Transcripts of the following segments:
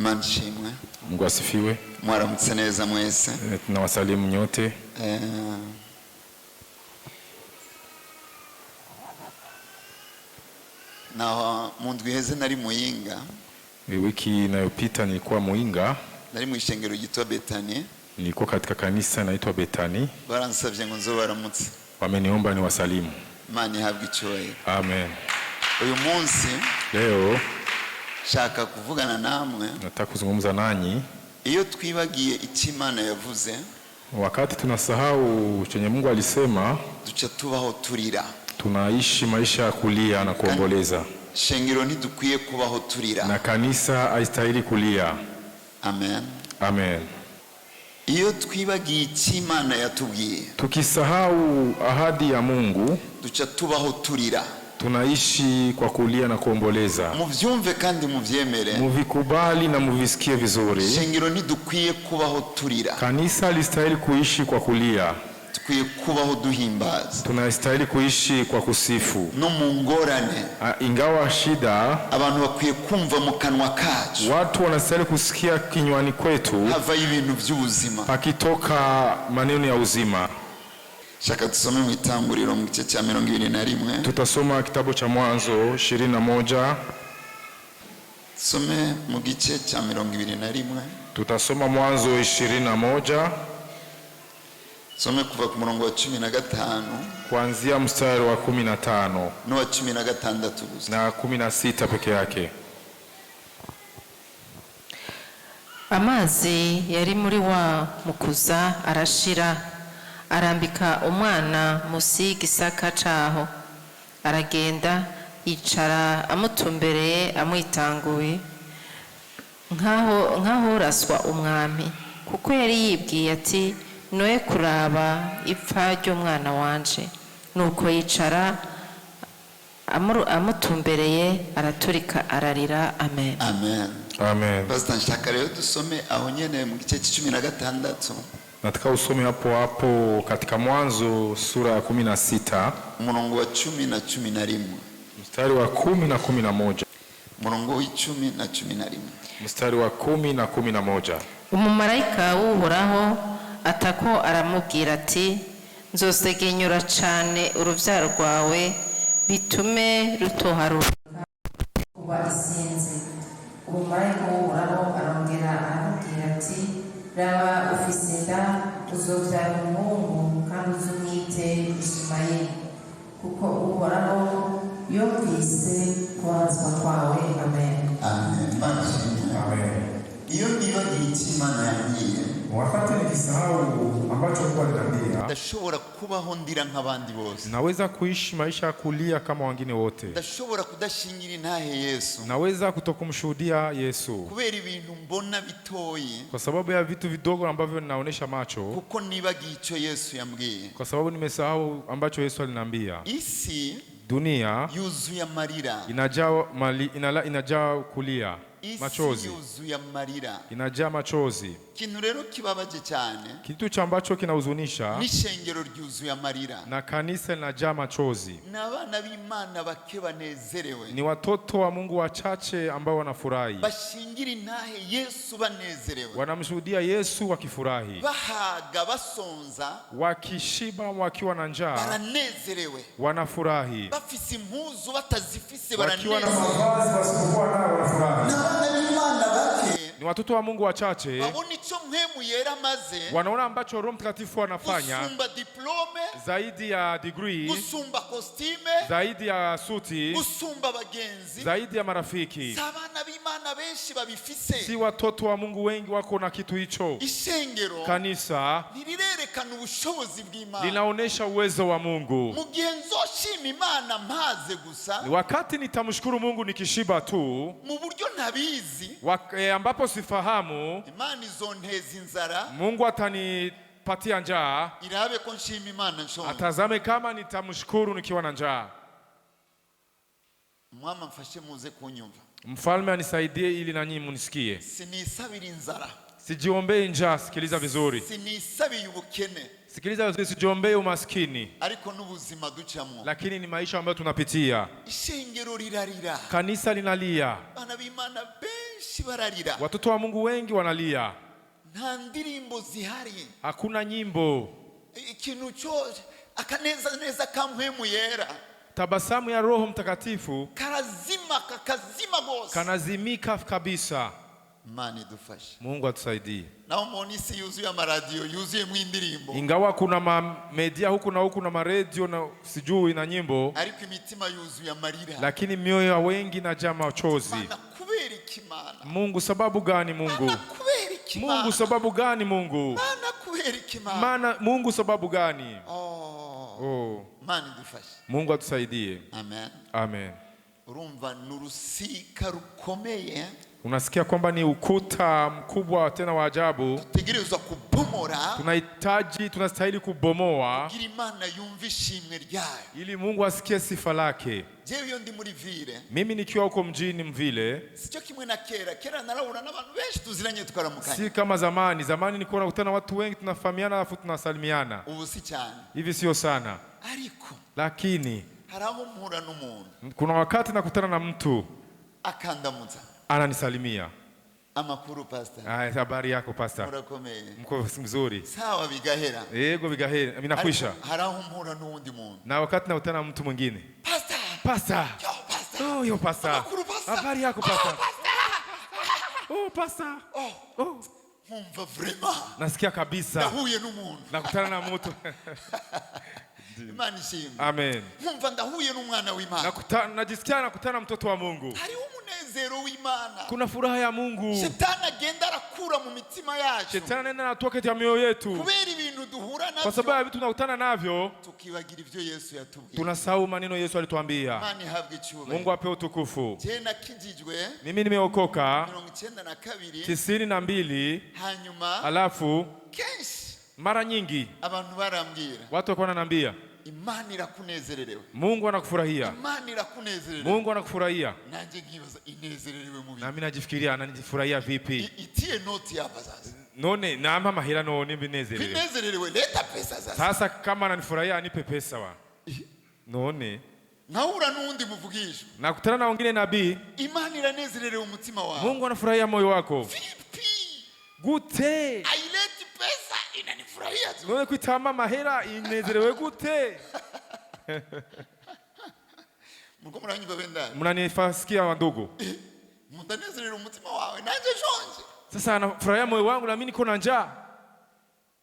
Imana ishimwe. Mungu asifiwe. Mwaramutse neza mwese. Tunawasalimu nyote. Na mundu iheze nari Muyinga. Wiki inayopita nilikuwa Muyinga. Nari mu ishengero ryitwa Betani. Nilikuwa katika kanisa inaitwa Betani. Baransavye ngo nzobaramutse. Wameniomba ni wasalimu. Imana ihabwe icyubahiro. Amen. Uyu munsi leo shaka kuvugana namwe. Nataka kuzungumza nanyi. Iyo twibagiye Ico Imana yavuze, wakati tunasahau chenye Mungu alisema, duca tubaho turira. Tunaishi maisha ya kulia na kuomboleza. Shengero ntidukwiye kubaho turira. Na kanisa haistahili kulia. Amen. Amen. Iyo twibagiye Ico Imana yatubwiye, tukisahau ahadi ya Mungu, duca tubaho turira. Tunaishi kwa kulia na kuomboleza. Muvyumve kandi muvyemere. Muvikubali na muvisikie vizuri. Shengero ntidukwiye kubaho turira. Kanisa listahili kuishi kwa kulia. Tukwiye kubaho duhimbaza. Tunastahili kuishi kwa kusifu. No mungorane. Ingawa shida, abantu bakwiye kumva mu kanwa kacu. Watu wanastahili kusikia kinywani kwetu. Hava ibintu by'ubuzima. Pakitoka maneno ya uzima. Shaka tusome mu Itanguriro mu gice cya 21. Tutasoma kitabu cha Mwanzo 21. Some mu gice cya 21. Tutasoma Mwanzo 21. Some kuva ku murongo wa 15 kuanzia mstari wa 15 no wa 16 gusa na 16 peke yake. Amazi yari muri wa mukuza arashira, arambika umwana musi gisaka caho, aragenda yicara amutumbereye amwitanguye nkaho raswa umwami, kuko yari yibwiye ati noye kuraba ipfa ry'umwana wanje. Nuko yicara amutumbereye araturika ararira. Amen. Amen. Amen. Pastor nshaka rero dusome aho nyene mu gice cya 16. Nataka usome hapo katika Mwanzo sura ya 16 umurongo wa 10 na 11. Mstari wa 10 na 11. Umurongo wa 10 na 11. Mstari wa 10 na 11. Umumarayika w'Uhoraho atako aramubwira ati nzosegenyura cane uruvyaro rwawe bitume rutoharuka kuba isinzi. Umumarayika w'Uhoraho arongera aramubwira ati raba ufise inda, uzovyara umuhungu kandi uzumwite Ishimayeli, kuko Uhoraho yumvise kubabazwa kwawe. Amen. Amen. Amen. Iyo nibagiye Ico Imana yambwiye, wakati nikisahau ambacho Mungu aliniambia, ndashobora kubaho ndira nk'abandi bose. Naweza kuishi maisha ya kulia kama wengine wote. Ndashobora kudashingira intahe Yesu. Naweza kutokumshuhudia Yesu kubera ibintu mbona bitoyi, kwa sababu ya vitu vidogo ambavyo ninaonesha macho, kuko nibagiye Ico Yesu yambwiye, kwa sababu nimesahau ambacho Yesu aliniambia. Isi dunia yuzuye amarira, inajaa kulia, machozi, yuzuye amarira, inajaa machozi. Kintu rero kibabaje cyane, kitu ambacho kinahuzunisha, n'ishengero ryuzuye amarira, na kanisa linajaa machozi. N'abana b'Imana bake banezerewe, ni watoto wa Mungu wachache ambao wanafurahi, bashingira intahe Yesu banezerewe, wanamshuhudia Yesu wakifurahi, bahaga basonza, wakishiba wakiwa na njaa baranezerewe, wanafurahi, bafise impuzu batazifise baranezerewe, wakiwa na mavazi wasipokuwa nao wanafurahi. N'abana b'Imana bake, ni watoto wa Mungu wachache, babona ico mpemu yera maze, wanaona ambacho Roho Mtakatifu anafanya, gusumba diplome, zaidi ya degree, gusumba costume, zaidi ya suti, gusumba bagenzi, zaidi ya marafiki. Abana b'Imana benshi babifise, si watoto wa Mungu wengi wako na kitu hicho. Ishengero, kanisa, nirirerekana ubushobozi bw'Imana, linaonesha uwezo wa Mungu. Mu gihe nzoshima Imana mpaze gusa, wakati nitamshukuru Mungu nikishiba tu, mu buryo ntabizi, ambapo sifahamu, Imana izonteza inzara, Mungu atanipatia njaa, irabe ko nshima Imana nshonje, atazame kama nitamshukuru nikiwa na njaa. Mwama mfashe muze kunyumva, Mfalme anisaidie ili na nyinyi munisikie. Sinisabira inzara, sijiombei njaa. Sikiliza vizuri, sinisabiye ubukene, sikiliza vizuri, sijiombei umaskini, ariko n'ubuzima ducamo, lakini ni maisha ambayo tunapitia. Ishengero rirarira, kanisa linalia, bana b'Imana benshi bararira. Watoto wa Mungu wengi wanalia. Nta ndirimbo zihari. Hakuna nyimbo. Ikintu cyose akaneza neza kampwemu yera. Tabasamu ya Roho Mtakatifu kakazima gose. Kanazimika kabisa. Imana idufashe. Mungu atusaidie. Na monisi yuzuye amaradio yuzuye mu indirimbo. Ingawa kuna media huku na huku na maradio na sijui na nyimbo. Ariko imitima yuzuye amarira. Lakini mioyo ya wengi inajaa machozi. Kubera ikimana. Mungu sababu gani Mungu? Mungu sababu gani Mungu? Mana kubera ikimana. Mana Mungu sababu gani? Mana idufashe. Mungu atusaidie. Amen. Amen. Urumva nurusika rukomeye. Unasikia kwamba ni ukuta mkubwa tena wa ajabu. Tutegerezwa kubomora. Tunastahili kubomoa. Kugira Imana yumve ishimwe ryayo. Ili Mungu asikie sifa lake. Jewe ndi muri ville. Mimi nikiwa huko mjini Mvile. Sicho kimwe na kera narahura n'abantu benshi tuziranye tukaramukanya. Si kama zamani. Zamani nilikuwa nakutana watu wengi tunafahamiana afu tunasalimiana. Ubu si cyane. Hivi sio sana. Ariko. Lakini. Haraho mpura n'umuntu. Kuna wakati nakutana na mtu. Akandamuza. Ananisalimia. Amakuru pastor. Habari yako pastor? Murakomeye. Mko mzuri. Sawa bigahera. Yego bigahera. Binakwisha. Haraho mpura n'undi muntu. Na wakati nakutana na mtu mwingine. Pastor. Pastor. Yo pastor. Oh yo pastor. Habari yako pastor? Oh pastor. Mumva vraiment. Nasikia kabisa. Ndahuye n'umuntu. Nakutana na mtu. Imana ishimwe. Amen. Mumva ndahuye n'umwana w'Imana. Najisikia nakutana na mtoto wa Mungu. Hariho umunezero w'Imana. Kuna furaha ya Mungu. Shetani agenda arakura mu mitima yacu. Shetani anaenda anatoka katika mioyo yetu. Kubera ibintu duhura navyo. Kwa sababu vitu tunakutana navyo. Tukibagira ivyo Yesu yatubwiye. Tunasahau maneno Yesu alituambia. Imana ihabwe icyubahiro. Mungu apewe utukufu. Je nakijijwe. Mimi nimeokoka. 92. Hanyuma. Alafu. Kenshi. Mara nyingi abantu barambwira watu wako wananiambia Imana irakunezererewe. Mungu anakufurahia. Imana irakunezererewe. Mungu anakufurahia. Nanje ngibaza inezererewe mu na mimi najifikiria ananifurahia vipi? Itie noti hapa sasa. None nampa mahera none binezerewe. Binezerewe leta pesa sasa. Sasa kama ananifurahia anipe pesa wa. None Naura nundi muvugisho. Nakutana na wengine nabii. Imana iranezererewe umutima wao. Mungu anafurahia moyo wako. Vipi? Gute. Aileti pesa inanifurahia tu. None kwitama mahera inezerewe gute? Mko mnanyumba benda. Mnanifasikia wandugu. Mtanezererewe umutima wawe nanje shonje. Sasa anafurahia moyo wangu na mimi niko na njaa.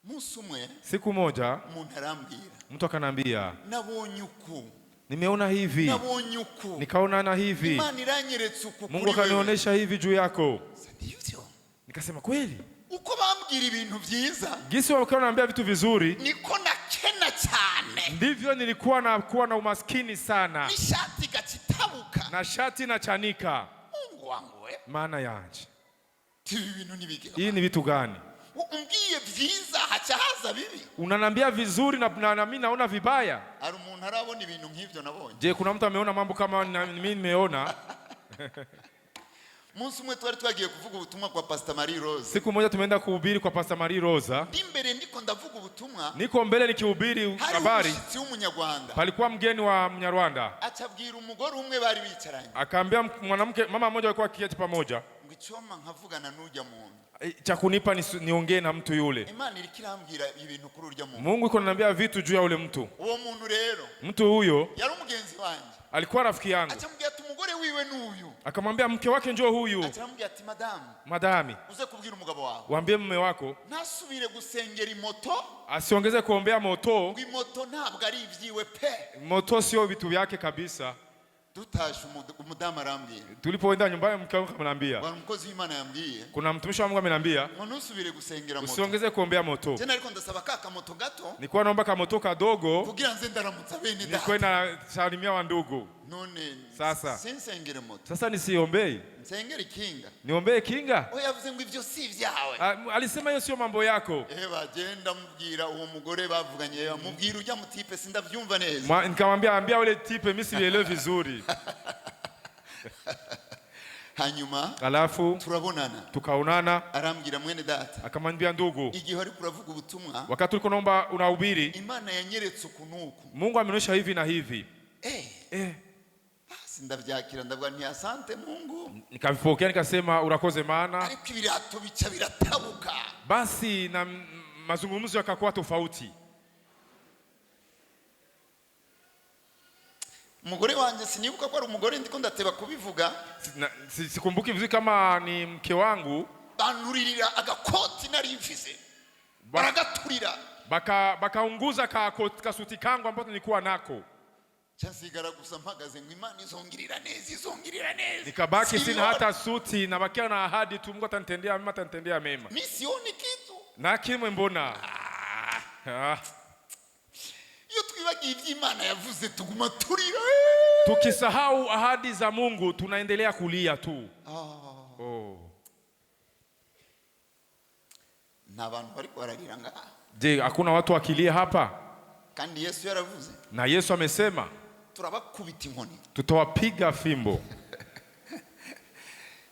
Musumwe. Siku moja umuntu arambwira. Mtu akanambia. Nabonye uku. Nimeona hivi. Nabonye uku. Nikaona na hivi. Imana iranyeretse uku. Mungu akanionyesha hivi juu yako. Ndivyo. Nikasema kweli. Uko bambwira ibintu byiza. Gisi wako naambia vitu vizuri. Niko nakena cyane. Ndivyo nilikuwa na umaskini sana. Nishati gakitabuka. Na shati na chanika. Mungu wangu we. Maana yaje. Ibintu nibike. Hii ni vitu gani? Umbwiye byiza hachahaza bibi. Unanambia vizuri na mimi naona vibaya. Ari umuntu arabona ibintu nk'ivyo nabonye. Je, kuna mtu ameona mambo kama mimi nimeona? Munsi umwe twari twagiye kuvuga ubutumwa kwa Pastor Marie Rose. Siku moja tumeenda kuhubiri kwa Pastor Marie Rose. Imbere ndiko ndavuga ubutumwa. Niko mbele nikihubiri habari. Hari umunyarwanda. Palikuwa mgeni wa Mnyarwanda. Acabwira umugore umwe bari bicaranye. Akaambia mwanamke mama mmoja alikuwa akiketi pamoja. Ngichoma nkavugana n'ujya muntu. Cha kunipa niongee na mtu yule. Imana irikirambwira ibintu kuri urya muntu. Mungu iko ananiambia vitu juu ya ule mtu. Uwo muntu rero. Mtu huyo yari umugenzi wanje. Alikuwa rafiki yangu. Acambwira ati umugore wiwe n'uyu. Akamwambia mke wake njoo huyu. Acambwira ati madami. Uze kubwira umugabo wawe. Waambie mume wako. Nasubire gusengera imoto. Asiongeze kuombea moto. Imoto ntabwo ari ivyiwe pe. Moto sio vitu vyake kabisa. Tutashe umudamu arambwira. Tulipoenda nyumbani mke wangu akamwambia. Bwana mkozi w'Imana yambwiye. Kuna mtumishi wa Mungu ameniambia. Nusubire gusengera moto. Usiongeze kuombea moto. Tena ariko ndasaba kaka moto gato. Nilikuwa naomba kama moto kadogo. Kugira nze ndaramutsa bene data. Nilikuwa na salimia wa ndugu. None sasa. Sinsengere moto. Sasa nisiombei. Nsengere kinga. Niombee kinga? Yavuze ngo ivyo si vyawe. Alisema hiyo sio mambo yako. Bagenda mubwira uwo mugore bavuganye mubwira ujya mutipe sindavyumva neza. Nikamwambia ambia ule tipe mimi sielewi vizuri. Hanyuma alafu turabonana tukaonana arambwira mwene data akamwambia ndugu igihe ari kuravuga ubutumwa wakati tulikuwa naomba unahubiri Imana yanyeretse ukunuku Mungu amenionyesha hivi na hivi Sindavyakira ndavuga nti asante Mungu. Nikavipokea nikasema urakoze maana. Ariko ibirato bica biratabuka. Basi na mazungumzo yakakuwa tofauti. Umugore wanje sinibuka ko ari umugore ndiko ndateba kubivuga. Sikumbuki vizuri kama ni mke wangu. Banuririra agakoti nari mfise. Baragaturira. Bakaunguza kasuti kangu ambapo nilikuwa nako. Chansigara gusa mpagaze ngo Imana izongirira neza. Nikabaki sina hata suti na bakia na ahadi tu Mungu atanitendea mema, atanitendea mema. Mimi sioni kitu. Na kimwe mbona? Iyo twibagiye Imana yavuze tuguma turira. Tukisahau ahadi za Mungu tunaendelea kulia tu. Na abantu bari bararira nga. Je, hakuna watu wakilia hapa? Kandi Yesu yaravuze. Na Yesu amesema turabakubita inkoni. Tutawapiga fimbo.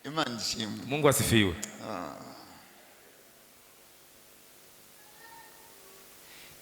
Imana ishimwe. Mungu asifiwe.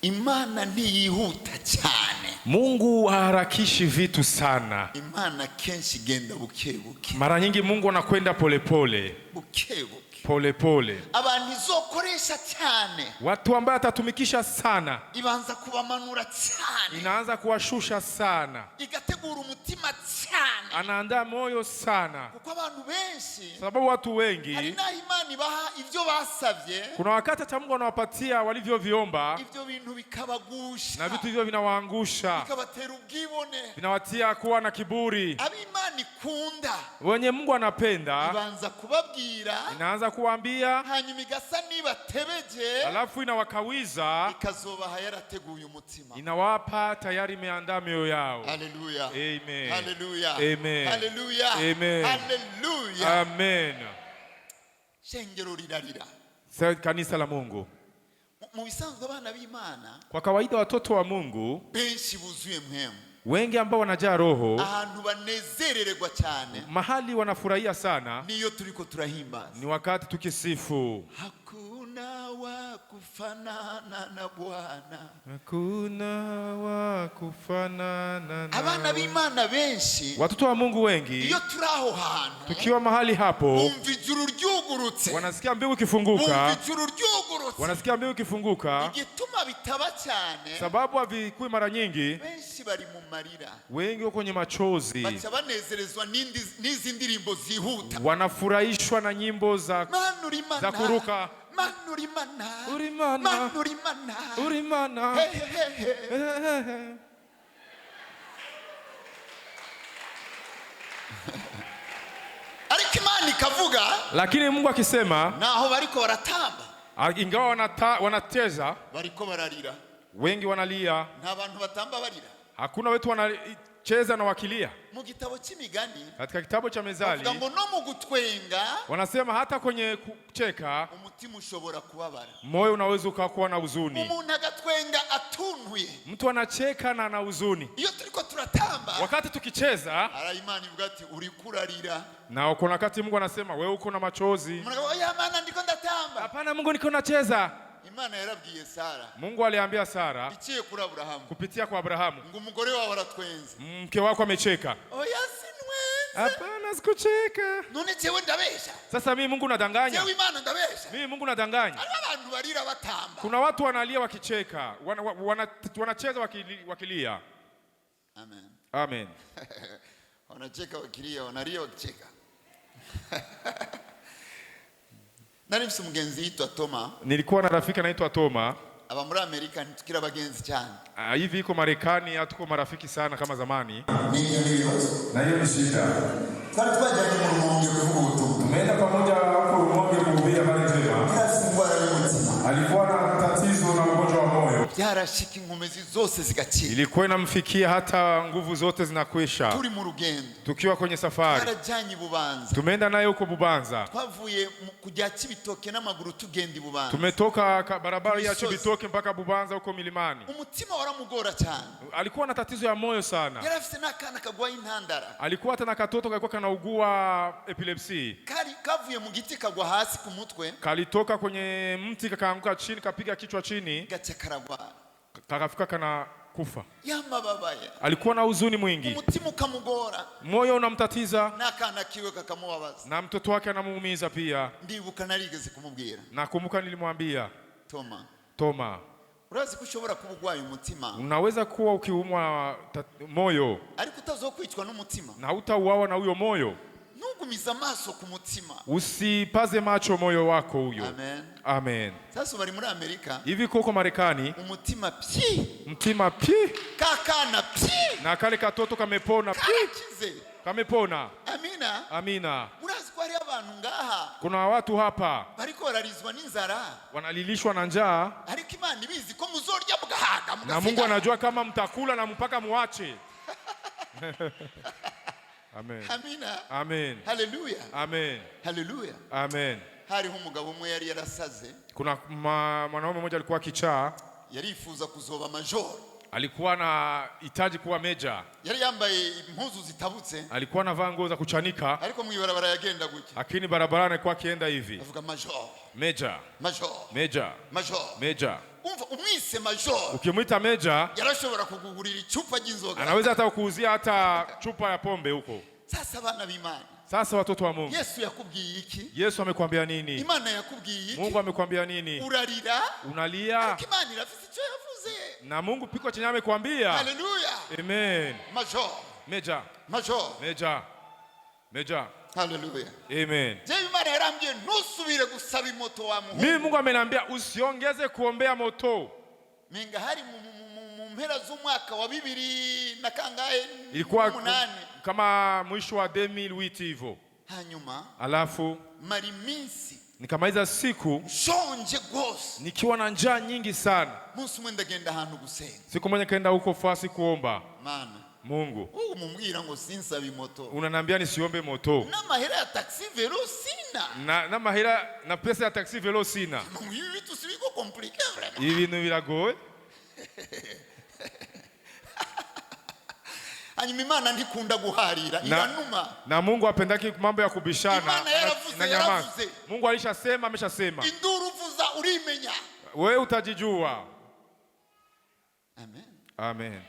Imana ntiyihuta cyane. Mungu haharakishi vitu sana. Imana kenshi genda bukebuke. Mara nyingi Mungu anakwenda polepole. Bukebuke. Polepole. Abantu izokoresha cyane. Watu ambao atatumikisha sana. Ibanza kubamanura cyane. Inaanza kuwashusha sana. Igategura umutima cyane. Anaandaa moyo sana. Kuko abantu benshi. Sababu watu wengi. Hari na Imana ibaha ivyo basavye. Kuna wakati hata Mungu anawapatia walivyoviomba. Ivyo bintu bikabagusha. Na vitu hivyo vinawaangusha. Bikabatera ubwibone. Vinawatia kuwa na kiburi. Ab'Imana ikunda. Wenye Mungu anapenda. Ibanza kubabwira. Inaanza kuambia. Hanyuma igasa nibatebeje. Alafu inawakawiza. Ikazobaha yarateguye umutima. Inawapa tayari imeandaa mioyo yao. Haleluya. Amen. Haleluya. Amen. Haleluya. Amen. Haleluya. Amen. Shengero rirarira. Kanisa la Mungu. Mu bisanzwe abana b'Imana. Kwa kawaida watoto wa Mungu benshi buzuye mpemu. Wengi ambao wanajaa roho. Ahantu banezerererwa cyane. Mahali wanafurahia sana. Niyo turiko turahimbaza. Ni wakati tukisifu. Hakuna wa kufanana na Bwana. Hakuna wa kufanana na. Abana b'Imana benshi. Watoto wa Mungu wengi. Iyo turaho hantu. Tukiwa mahali hapo. Bumva ijuru ryugurutse. Wanasikia mbingu ikifunguka. Bumva ijuru ryugurutse. Wanasikia mbingu ikifunguka. Igituma bitaba cyane. Sababu havikui mara nyingi. Benshi bari mu marira. Wengi wako kwenye machozi. Bacha banezerezwa n'izi ndirimbo zihuta. Wanafurahishwa na nyimbo za kuruka. Manurimana. Urimana. Manurimana. Urimana. Ariko Imana ikavuga. Lakini Mungu akisema. Naho bariko baratamba. Ingawa wanacheza. Bariko bararira. Wengi wanalia. Nta bantu batamba barira. Hakuna wetu wanacheza na wakilia. Mu gitabo cy'imigani. Katika kitabu cha Mezali. Bavuga ngo no mu gutwenga. Wanasema hata kwenye kucheka. Umutima ushobora kubabara. Moyo unaweza ukakuwa na huzuni. Umuntu agatwenga atuntuye. Mtu anacheka na ana huzuni. Iyo turiko turatamba. Wakati tukicheza. Ara Imana ivuga ati uri kurarira. Na kuna wakati Mungu anasema wewe uko na machozi. Mnaga ya Imana ndiko ndatamba. Hapana Mungu niko nacheza. Imana yarabwiye Sara. Mungu aliambia Sara. Ikiye kuri Abrahamu. Kupitia kwa Abrahamu. Ngo umugore wawe aratwenze. Mke wako amecheka. Oya sinwenze. Hapana sikucheka. None jewe ndabesha. Sasa mimi Mungu nadanganya. Jewe Imana ndabesha. Mimi Mungu nadanganya. Abantu barira batamba. Kuna watu wanalia wakicheka. Wanacheza wakilia. Amen. Amen. Wanacheka wakilia, wanalia wakicheka. Nari mfise umugenzi yitwa Toma. Nilikuwa na rafiki anaitwa Toma. Aba muri Amerika ntukira bagenzi cyane. Hivi iko Marekani hatuko marafiki sana kama zamani. Na hiyo ni shida. Twari twajyanye mu rumonge kuvuga ubutumwa. Tumeenda pamoja hapo rumonge kuhubiri habari njema. Alikuwa na tatizo na ugonjwa wa moyo. Byarashika inkomezi zose zigakira. Ilikuwa inamfikia hata nguvu zote zinakwisha. Turi mu rugendo. Tukiwa kwenye safari. Barajanye Bubanza. Tumeenda naye huko Bubanza. Twavuye kujya Cibitoke n'amaguru tugenda Bubanza. Tumetoka barabara ya Cibitoke mpaka Bubanza huko milimani. Umutima waramugora cyane. Alikuwa na tatizo ya moyo sana. Yarafite nakana kagwaye intandara. Alikuwa hata na katoto kalikuwa kanaugua epilepsy. Kavuye mu giti kagwa hasi ku mutwe. Kalitoka kwenye mti kakaanguka chini kapiga kichwa chini. Gacha karagwa. Kakafika kana akakufa. Yamababaye. Alikuwa na huzuni mwingi. Umutima ukamugora. Moyo unamtatiza. N'akana kiwe kakamubabaza. Na mtoto wake anamuumiza pia. Ndibuka narigeze kumubwira. Nakumbuka nilimwambia. Toma. Urazi kushobora kubugwaye umutima. Unaweza kuwa ukiumwa moyo. Ariko utazokwicwa n'umutima. Na utauawa na huyo moyo. Nugumiza maso ku mutima. Usipaze macho moyo wako huyo. Amen. Amen. Sasa bari muri Amerika. Hivi koko Marekani. Umutima pyi. Mtima pyi. Kakana pyi. Na kale katoto kamepona pyi. Kamepona. Amina. Amina. Urazi ko hari abantu ngaha. Kuna watu hapa. Bariko bararizwa n'inzara. Wanalilishwa na njaa. Ariko Imana ibizi ko muzorya bwahaga mugasiga. Na Mungu anajua kama mtakula na mpaka muache. Amen. Amina. Amen. Hallelujah. Amen. Hallelujah. Amen. Hariho umugabo umwe yari yarasaze. Kuna mwanaume mmoja alikuwa kichaa. Yarifuza kuzoba major. Alikuwa na hitaji kuwa meja. Yari yambaye impuzu zitabutse. Alikuwa anavaa nguo za kuchanika. Ariko mu ibarabara yagenda gutya. Lakini barabarani kwa kienda hivi. Avuga major. Meja. Major. Meja. Major. Meja. Umva umwise major. Ukimwita meja, yarashobora kugugurira icupa ry'inzoga. Anaweza hata kukuuzia hata chupa ya pombe huko. Sasa bana b'Imana. Sasa watoto wa Mungu. Yesu yakubwiye iki? Yesu amekwambia nini? Imana yakubwiye iki? Mungu amekwambia nini? Urarira? Unalia? Ariko Imana irafise icyo yavuze. Na Mungu piko chenye amekwambia. Hallelujah. Amen. Major. Meja. Major. Meja. Meja. Hallelujah. Amen. Je, Imana yarambye ntusubire gusaba imoto wa muhungu. Mimi Mungu ameniambia usiongeze kuombea moto. Minga hari mu mpera z'umwaka wa 2000 na kangahe? Ilikuwa kama mwisho wa 2008 hivyo. Hanyuma alafu mari minsi nikamaliza siku shonje gose nikiwa na njaa nyingi sana. Munsi mwenda genda ahantu gusenga. Siku moja kaenda huko fasi kuomba. Mana Mungu, mumbwira ngo sinsabe moto. Unaniambia nisiombe moto. Na mahera ya taxi velo sina. Na mahera na pesa ya taxi velo sina. Hivi vitu si viko compliqué vraiment. Hivi bintu biragoye. Hanyuma Imana ndikunda guharira iranuma. Na Mungu apendaki mambo ya kubishana. Imana yaravuze. Mungu alishasema, ameshasema. Induru vuza urimenya. Wewe utajijua. Amen. Amen.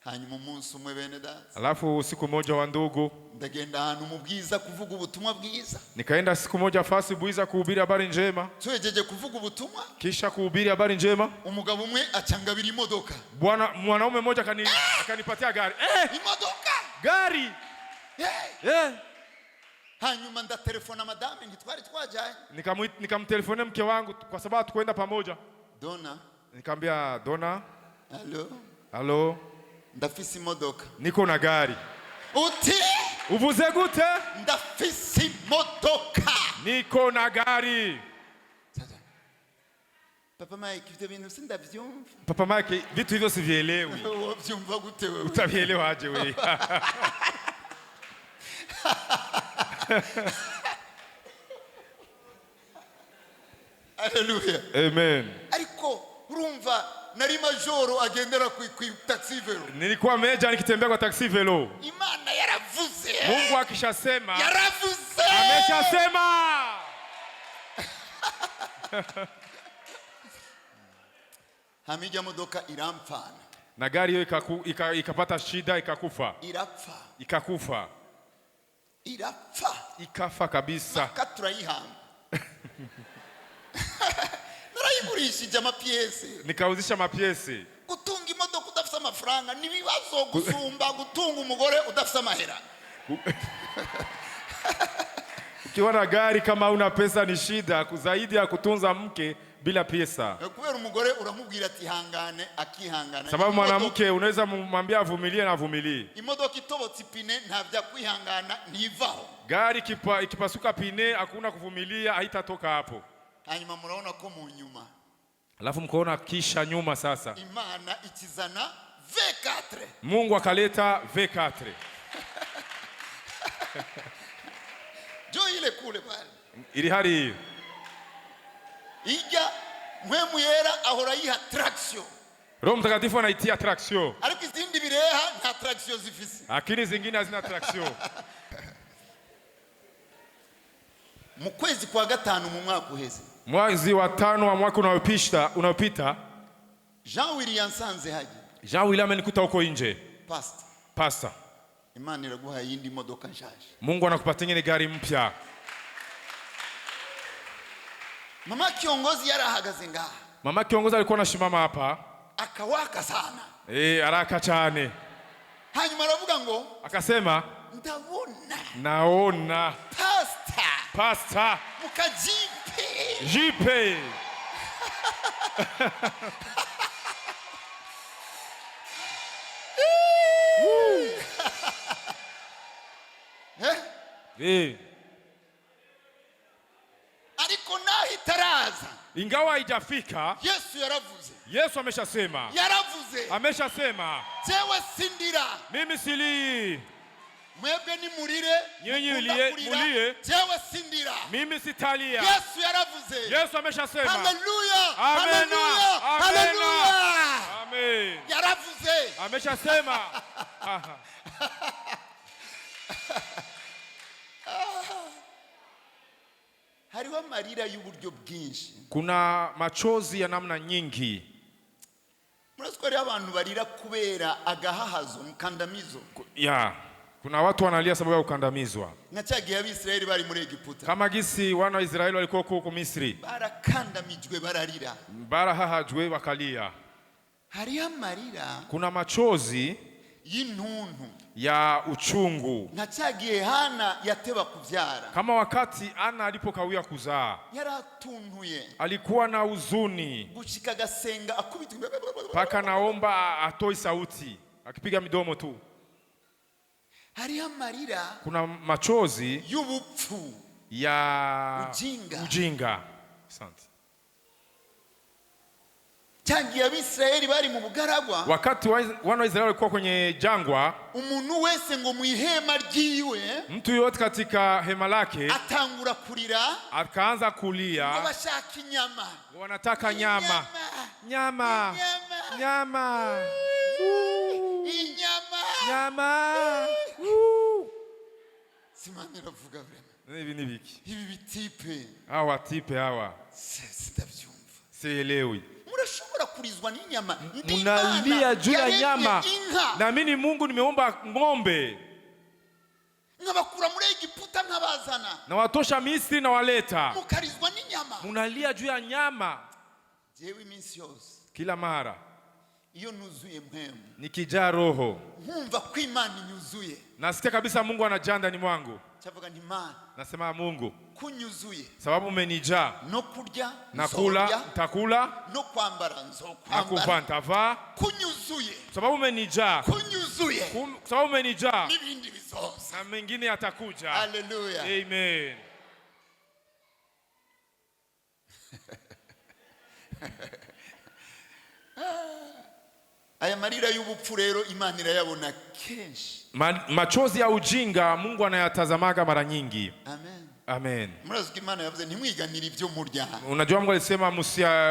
Hanyuma umunsi umwe bene data. Alafu siku moja wa ndugu, ndagenda ahantu mu bwiza kuvuga ubutumwa bwiza. Nikaenda siku moja fasi bwiza kuhubiri habari njema. Twejeje kuvuga ubutumwa. Kisha kuhubiri habari njema. Umugabo umwe acangabira imodoka. Mwanaume mmoja akanipatia gari. Imodoka. Gari. Hanyuma ndatelefona madame ntitwari twajaye. Nikamtelefone mke wangu kwa sababu tukwenda pamoja. Dona. Nikamwambia Dona. Hello. Ndafisi imodoka. Niko na gari. Uti? Uvuze gute? Ndafisi imodoka. Niko na gari. Papa Mike, vitu bintu sindavyumva. Papa Mike, vitu hivyo sivielewi. Wavyumva gute wewe? Utavielewa aje wewe? Hallelujah. Amen. Ariko urumva nari majoro agendera ku taxi velo. Nilikuwa meja nikitembea kwa taxi velo. Imana yaravuze. Mungu akishasema. Yaravuze. Ameshasema. Hamija modoka iramfana. Na gari hiyo ikapata shida ikakufa. Irapfa. Ikakufa. Irapfa. Ikafa kabisa. Nakaturayihamba. Narayigurishije amapiese. Nikauzisha mapiese. Gutunga imodoka udafite amafaranga nibibazo gusumba gutunga umugore udafite amahera. Ukiwa na gari kama una pesa ni shida zaidi ya kutunza mke bila pesa. Kubera umugore uramubwira ati hangane akihangana. Sababu mwanamke unaweza kumwambia avumilie na avumilie. Imodoka itobotse ipine ntavya kwihangana ntivaho. Gari ikipasuka pine hakuna kuvumilia haitatoka hapo. Hanyuma muraona ko mu nyuma. Alafu mkoona kisha nyuma sasa. Imana ikizana V4. Mungu akaleta V4. Jo ile kule pale. Ili hali hiyo. Ija mwemu yera ahora yiha traction. Roho Mtakatifu anaitia traction. Ariko izindi bireha nta traction zifise. Lakini zingine hazina traction. Mu kwezi kwa gatanu mu mwaka uheze. Mwezi wa 5 wa mwaka unaopita. Jean William Sanze haji. Jean William amenikuta huko nje. Pastor. Imana iraguha yindi modoka nshaje. Mungu anakupatia nyingine gari mpya. Mama kiongozi yarahagaze ngaha. Mama kiongozi alikuwa anashimama hapa. Akawaka sana. Haraka cyane. Hanyuma aravuga ngo, akasema, ndabona. Naona. Pastor. Mukajipe. Jipe. Ariko nahi taraza. Ingawa haijafika. Yesu yaravuze. Yesu ameshasema. Yaravuze. Ameshasema. Jewe sindira. Mimi silii. Mwebwe ni murire. Nyinyi mulie. Jewe sindira. Mimi sitalia. Yesu yaravuze. Yesu ameshasema. Hallelujah. Amen. Hallelujah. Amen. Yaravuze. Ameshasema. Hariho marira y'uburyo bwinshi. Kuna machozi ya namna nyingi. Murasikori abantu barira kubera agahahazo mkandamizo. Kuna watu wanalia sababu ya ukandamizwa. Nachagiye Abisirayeli bari muri Egiputa. Kama gisi wana wa Israeli walikuwa huko Misri. Barakandamijwe bararira. Barahahajwe wakalia. Hariho marira. Kuna machozi y'intuntu ya uchungu. Nachagiye Hana yateba kuvyara. Kama wakati Ana alipokawia kuzaa. Yaratuntuye. Alikuwa na huzuni. Gushika gasenga akubita. Paka naomba atoi sauti. Akipiga midomo tu. Hariho marira. Kuna machozi y'ubupfu ya ujinga. Asante. Changia Abisirayeli bari mu bugaragwa. Wakati wana wa Israeli walikuwa kwenye jangwa, umuntu wese ngo mu ihema ryiwe, mtu yote katika hema lake atangura kurira, akaanza kulia. Abashaka inyama. Wanataka nyama. Nyama. Simani ravuga vrema. Ibi ni biki? Ibi bitipe. Hawa tipe hawa. Sitavyumva. Sielewi. Murashobora kurizwa n'inyama. Munalia juu ya nyama. Na mimi Mungu nimeomba ng'ombe. Ngabakura muri Egiputa nkabazana. Na watosha Misri na waleta. Mukarizwa n'inyama. Munalia juu ya nyama. Jewe iminsi yose. Kila mara. Iyo nuzuye mpemu. Nikijaa roho. Nkumva ko Imana inyuzuye. Nasikia kabisa Mungu anajaa ndani mwangu. Chavuga nti Imana. Nasema Mungu. Kunyuzuye. Sababu umenijaa. No kurya. Nakula, nitakula. No kwambara nzokwambara. Nakuvaa nitavaa. Kunyuzuye. Sababu umenijaa. Kunyuzuye. Sababu umenijaa. Nibindi bizoza. Na mengine yatakuja. Hallelujah. Amen. Aya marira y'ubupfu rero Imana irayabona kenshi. Machozi ya ujinga Mungu anayatazamaga mara nyingi. Amen. Murazuka Imana yavuze ntimwiganire ibyo murya. Unajua Mungu alisema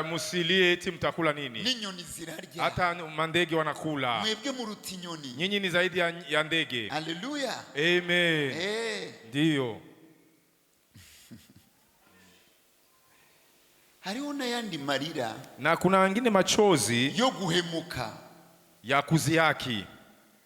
musilie eti mtakula nini? N'inyoni zirarya. Hata mandege wanakula. Mwebwe muruta inyoni. Nyinyi ni zaidi ya ndege. Hallelujah. Amen. Ndio. Hariho n'ayandi marira. Na kuna wengine machozi yo guhemuka. Ya kuziaki.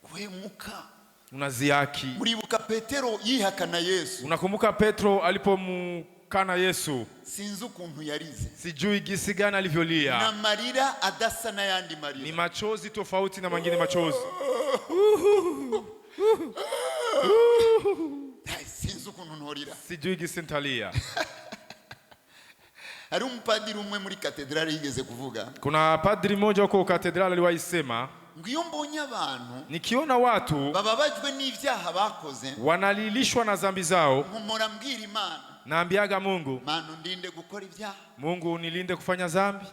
Guhemuka. Unaziaki. Muribuka Petero yihakana Yesu. Unakumbuka Petro alipomkana Yesu. Sinzi ukuntu yarize. Sijui gisi gani alivyolia. Na marira adasa na yandi marira. Ni machozi tofauti na mengine machozi. Sinzi ukuntu ntorira. Sijui gisi ntalia. Hari umupadiri umwe muri katedrali yigeze kuvuga. Kuna padri mmoja huko katedrali aliwaisema. Ngiyo mbonye abantu. Nikiona watu. Bababajwe n'ivyaha bakoze. Wanalilishwa na dhambi zao. Nkumura mbwira Imana. Naambiaga Mungu. Mana undinde gukora ivyaha. Mungu unilinde kufanya dhambi.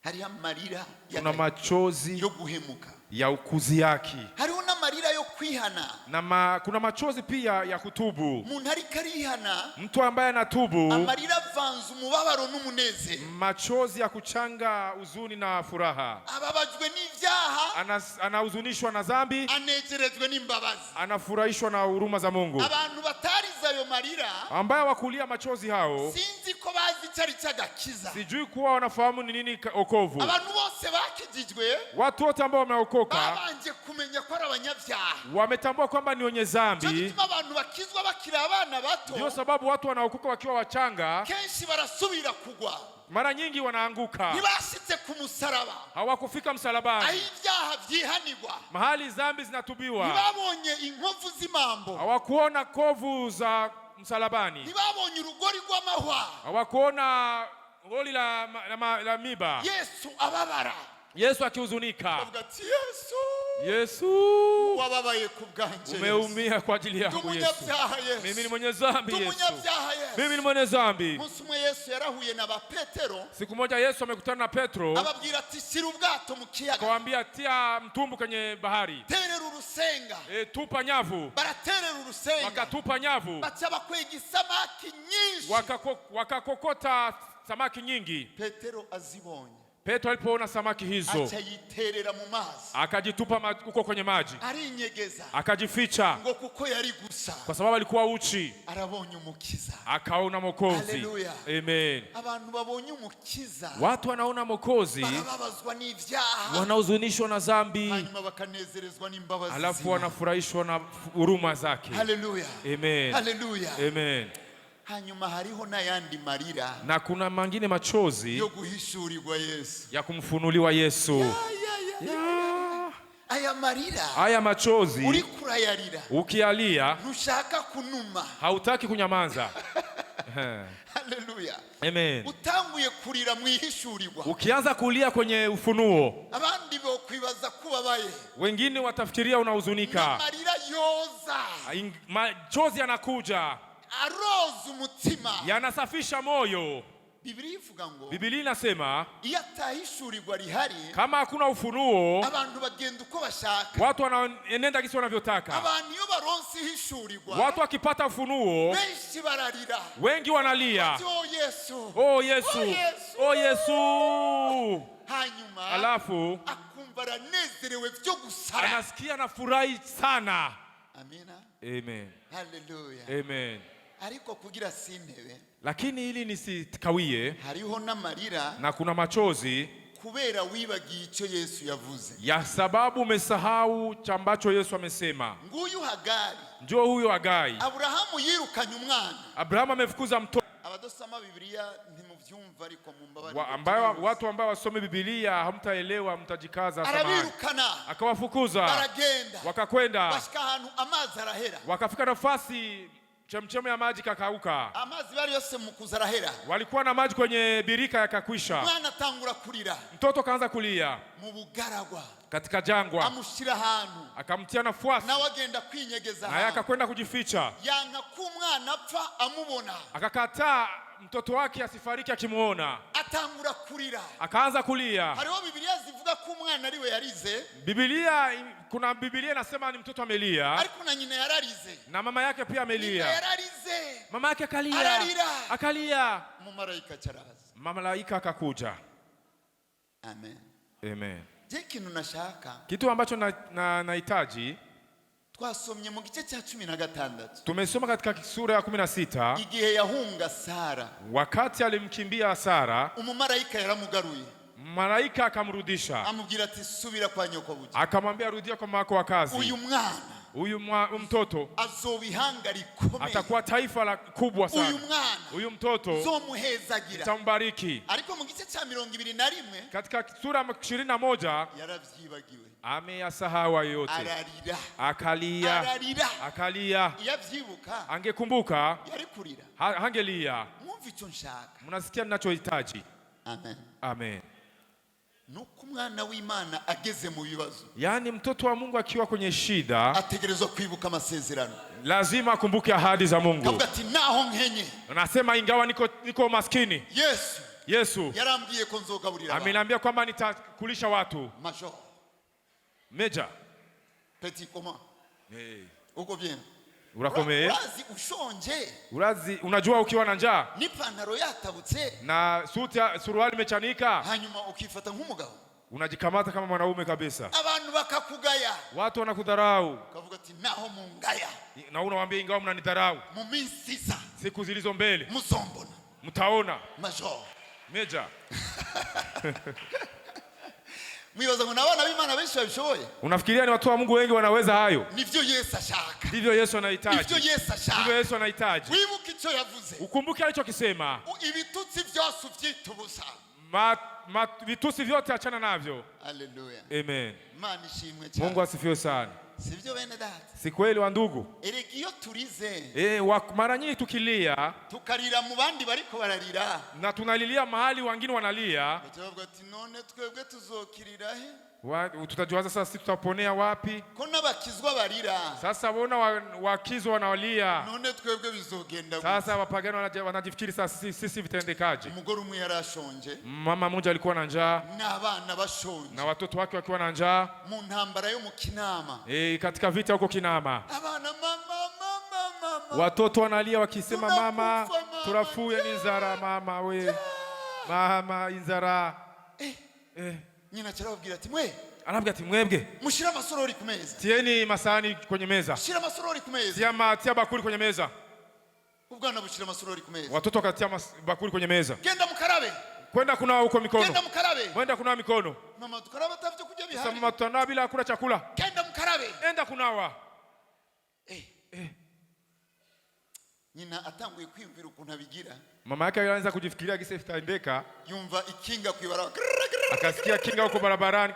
Hari amarira. Kuna machozi. Yo guhemuka. Ya ukuziaki. Hariho n'amarira yo kwihana. Na kuna machozi pia ya kutubu. Umuntu ariko arihana. Mtu ambaye anatubu. Amarira avanze umubabaro n'umunezero. Machozi ya kuchanga huzuni na furaha. Ababajwe n'ivyaha. Anahuzunishwa na dhambi. Anezerezwe n'imbabazi. Anafurahishwa na huruma za Mungu. Abantu batariza ayo marira. Ambaye wakulia machozi hao. Sinzi ko bazi icari cy'agakiza. Sijui kuwa wanafahamu ni nini wokovu. Abantu bose bakijijwe, watu wote ambao wameokoka babanje kumenya ko ari abanyabyaha. Wametambua kwamba ni wenye dhambi. Cyituma abantu bakizwa bakira abana bato. Ndio sababu watu wanaokoka wakiwa wachanga kenshi barasubira kugwa. Mara nyingi wanaanguka. Ntibashitse ku musaraba. Hawakufika msalabani. Aho ibyaha byihanirwa. Mahali dhambi zinatubiwa. Ntibabonye inkovu z'imambo. Hawakuona kovu za msalabani. Ntibabonye urugori rw'amahwa. Hawakuona goli la miba. Yesu ababara. Yesu akihuzunika. Yesu wababaye kubwanje. Umeumia kwa ajili yangu Yesu. Mimi ni mwenye dhambi Yesu. Mimi ni mwenye dhambi. Musumwe Yesu yarahuye na ba Petero. Siku moja Yesu amekutana na Petro. Ababwira ati sira ubwato mu kiyaga. Akawaambia tia mtumbu kwenye bahari. Terera urusenga. Tupa nyavu. Baraterera urusenga. Wakatupa nyavu. Bacha bakwega samaki nyinshi. Wakakokota samaki nyingi. Petero azibonye. Petro alipoona samaki hizo akayiterera mu mazi, akajitupa huko kwenye maji, arinyegeza, akajificha ngo kuko yari gusa, kwa sababu alikuwa uchi. Arabonye umukiza, akaona Mwokozi. Haleluya. Amen. Abantu babonye umukiza, watu wanaona Mwokozi barababazwa n'ivyaha, wanahuzunishwa na dhambi, hanyuma bakanezerezwa n'imbabazi, alafu wanafurahishwa na huruma zake. Haleluya. Amen. Haleluya. Amen. Hanyuma hariho n'ayandi marira, na kuna mangine machozi yo guhishurirwa Yesu, ya kumfunuliwa Yesu. Aya marira, aya machozi uri kurayarira, ukialia ntushaka kunuma, hautaki kunyamaza. Haleluya. Amen. Utanguye kurira mwihishurirwa, ukianza kulia kwenye ufunuo, abandi bo kwibaza kubabaye, wengine watafikiria unahuzunika. Marira yoza, machozi yanakuja, aroza umutima, yanasafisha moyo. Biblia ivuga ngo, Biblia inasema iyo atahishurirwa rihari, kama hakuna ufunuo, abantu bagenda uko bashaka, watu wanaenenda kisi wanavyotaka. Abantu iyo baronse hishurirwa, watu wakipata ufunuo, benshi bararira, wengi wanalia, oh Yesu, oh Yesu, oh Yesu. Hanyuma alafu akumva aranezerewe byo gusara, anasikia na furahi sana. Amina. Amen. Haleluya. Amen. Ariko kugira sintebe, lakini ili nisikawie, hariho n'amarira, na kuna machozi kubera wibagiye ico Yesu yavuze, ya sababu umesahau ambacho Yesu amesema. Nguyu Hagari, njoo huyo Hagai. Abrahamu yirukanye umwana. Abrahamu amefukuza mtoto. Abadosoma Biblia ntimuvyumva ariko mumbabari, watu ambao wasome Biblia hamtaelewa, mtajikaza sana. Arabirukana, akawafukuza, baragenda, wakakwenda, bashika ahantu amazi arahera, wakafika nafasi chemchemi ya maji kakauka. Amazi bari yose mukuza arahera, walikuwa na maji kwenye birika yakakwisha. Mwana tangura kurira, mtoto kaanza kulia mu bugaragwa, katika jangwa. Amushira ahantu, akamtia nafasi, na wagenda kwinyegeza, na yakakwenda kujificha. Yanka kumwana apfa amubona, akakataa mtoto wake asifariki akimuona. Atangura kurira, akaanza kulia. Hariho Biblia zivuga ko umwana ariwe yarize. Kuna Biblia inasema ni mtoto amelia, ariko na nyina yararize, na mama yake pia amelia. Yararize, mama yake akalia, akalia. Malaika charaza, malaika akakuja. Amen. Amen. Je, kintu nashaka, kitu ambacho nahitaji, twasomye mu gice cya 16, tumesoma katika sura ya 16, igihe yahunga Sara, wakati alimkimbia Sara, umumarayika yaramugaruye, malaika akamrudisha, amubwira ati subira kwa nyoko buji, akamwambia rudia kwa mama yako wa kazi. Uyu mwana, huyu mtoto azobihanga rikomeye, atakuwa taifa kubwa sana. Uyu mwana, huyu mtoto zomuhezagira, tambariki. Ariko mu gice cya 21, katika sura 21, yaravyibagiwe, ameyasahau yote. Ararira, akalia, akalia. Yavyibuka, angekumbuka, yari kurira, hangelia. Mwumva ico nshaka. Mnasikia ninachohitaji? Amen. Amen. Nuko umwana w'Imana ageze mu bibazo, yani mtoto wa Mungu akiwa kwenye shida, ategerezwa kwibuka amasezerano, lazima akumbuke ahadi za Mungu. Kavuga ati naho nkenye, anasema ingawa niko maskini, Yesu yarambwiye ko nzogaburira abantu, ameniambia kwamba nitakulisha watu. Major, Major, petit comment? Uko bien? Urakomeye? Urazi ushonje? Unajua ukiwa na njaa, n'ipantaro yatabutse, na suruali imechanika, hanyuma ukifata nk'umugabo, unajikamata kama mwanaume kabisa. Abantu bakakugaya, watu wanakudharau, kavuga ati naho mungaya, na unawaambia ingawa mnanidharau, mu minsi isa, siku zilizo mbele, mtaona. Major. Major. Mwibaza ngo nabana b'Imana benshi babishoboye? Unafikiria ni watu wa Mungu wengi wanaweza hayo? Nivyo Yesu ashaka. Ndivyo Yesu anahitaji. Nivyo Yesu ashaka. Ndivyo Yesu anahitaji. Wibuke ico yavuze. Ukumbuke alichokisema. Ibitutsi vyose uvyitubusa. Vitusi vyote achana navyo. Haleluya. Amen. Imana ishimwe cyane. Mungu asifiwe sana. Sivyo bene data? Si kweli wa ndugu? Eregiyo turize. Mara nyingi tukilia, tukarira mu bandi bariko bararira. Na tunalilia mahali wengine wanalia. Tuvuga ati none twebwe tuzokirira he? Tutajuaza sasa sisi tutaponea wapi? Ko nabakizwa barira. Sasa bona wakizwa wanalia. None twebwe bizogenda gute? Sasa wapagani wanajifikiri sasa sisi vitendekaje? Umugore umwe yarashonje. Mama mmoja alikuwa na njaa. N'abana bashonje. Na watoto wake wakiwa na njaa. Mu ntambara yo mu Kinama. Katika vita huko Kinama. Abana mama. Watoto wanalia wakisema mama, turafuye n'inzara mama we. Mama inzara. Nyina charababwira ati mwe. Anabwira ati mwebwe. Mushira amasorori ku meza. Tieni masahani kwenye meza. Shira amasorori ku meza. Tia bakuli kwenye meza. Ubwana bushira amasorori ku meza. Watoto wakatia bakuli kwenye meza. Genda mukarabe. Kwenda kunawa huko mikono. Genda mukarabe. Kwenda kunawa mikono. Mama tukaraba tavyo kujya bihari. Sasa mama tutanawa bila kula chakula. Genda mukarabe. Enda kunawa. Nyina atanguye kwiyumvira ukuntu abigira. Mama yake alianza kujifikiria gise itaendeka. Yumva ikinga kwibara. Akasikia kinga huko barabarani.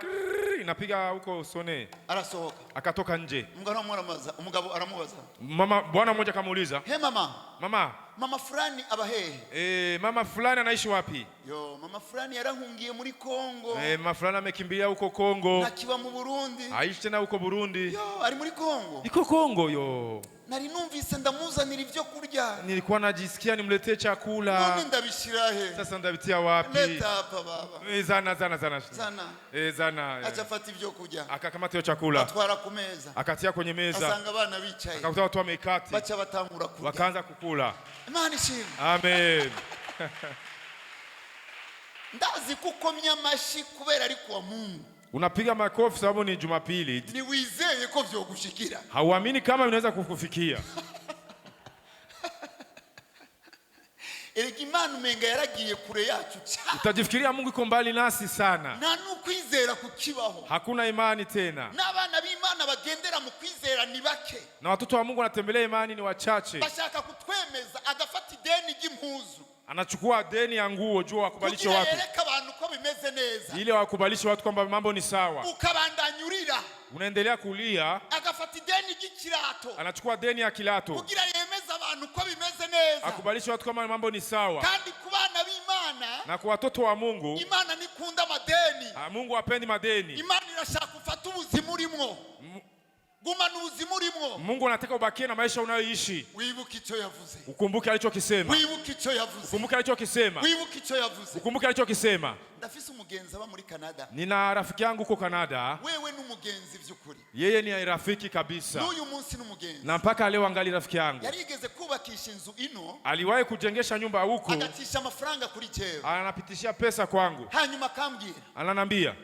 Inapiga huko sone. Arasohoka. Akatoka nje. Umugabo aramubaza. Mama bwana mmoja kamuuliza. He mama. Mama fulani abahehe. Mama fulani anaishi wapi? Mama fulani yarahungiye muri Kongo. Mama fulani amekimbilia huko Kongo. Nakiba mu Burundi. Aishi tena huko Burundi. Ari muri Kongo. Iko Kongo Nari numvise ndamuzanira ivyo kurya. Nilikuwa najisikia nimletee chakula. None ndabishira he? Sasa ndabitia wapi? Leta hapa baba. Zana. Acha fata ivyo kurya. Akakamata hiyo chakula. Atwara ku meza. Akatia kwenye meza. Asanga abana bicaye. Akakuta watu wamekati. Bacha batangura kurya. Wakaanza kukula. Imana ishimwe. Amen. Ndazi kukomya amashi kubera ari kuwa Mungu. Unapiga makofi sababu ni Jumapili. Ni wizeye ko vyogushikira. Hauamini kama inaweza kukufikia. Imana umenga yaragiye kure yacu cyane. Utajifikiria Mungu iko mbali nasi sana. Na nukwizera kukibaho. Hakuna imani tena. N'abana b'Imana bagendera mu kwizera ni bake. Na watoto wa Mungu wanatembelea imani ni wachache. Bashaka kutwemeza agafata ideni ry'impuzu. Anachukua deni ya nguo juu wakubalishe watu. Yereka abantu ko bimeze neza. Ile wakubalishe watu kwamba mambo ni sawa. Ukabandanyurira. Unaendelea kulia. Agafata ideni ry'ikirato. Anachukua deni ya kilato. Kugira yemeza abantu ko bimeze neza. Akubalishe watu kama mambo ni sawa. Kandi kubana b'Imana. Na kwa watoto wa Mungu. Imana nikunda madeni. Mungu hapendi madeni. Imana irashaka kufata ubuzima urimo. Gumana ubuzima urimo. Mungu anataka ubakie na maisha unayoishi. Wibuke ico yavuze. Ukumbuke alichokisema. Wibuke ico yavuze. Ukumbuke alichokisema. Wibuke ico yavuze. Ukumbuke alichokisema. Ndafise umugenzi aba muri Canada. Nina rafiki yangu huko Canada. Wewe n'umugenzi vy'ukuri. Yeye ni rafiki kabisa. N'uyu munsi n'umugenzi. Na mpaka leo angali rafiki yangu. Yarigeze kubakisha inzu ino. Aliwahi kujengesha nyumba huko. Agatisha amafaranga kuri jewe. Anapitishia pesa kwangu. Hanyuma akambwira. Ananambia.